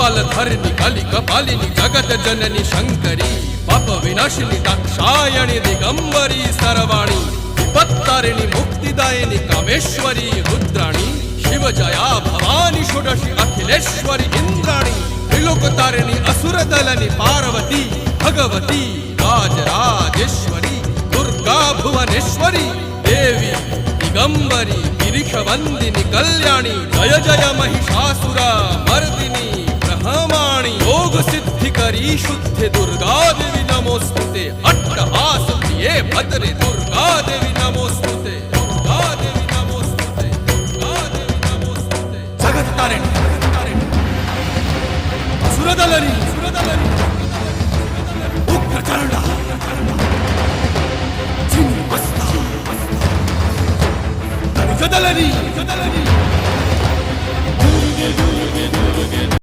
कपालधरिणि कलिकपालिनि जगत जननि शंकरी पाप विनाशिनी दाक्षायणि दिगंबरी सर्वाणी विपत्तारिणि मुक्तिदायिनी कामेश्वरी रुद्राणी शिवजया भवानी षोडशी अखिलेश्वरी इंद्राणी त्रिलोकतारिणि असुरदलनि पार्वती भगवती राजराजेश्वरी दुर्गा भुवनेश्वरी देवी दिगंबरी गिरीशवंदिनी कल्याणी जय जय महिषासुर मर्दिनी ब्रह्माणी योग सिद्धिकरी शुद्धे दुर्गा देवी नमोस्तुते अट्टहास प्रिये भद्रे दुर्गा देवी नमोस्तुते दुर्गा देवी नमोस्तुते दुर्गा देवी नमोस्तुते जगत तारिणी सुरदलनी उग्रचंडा चिन्मस्ता दलनी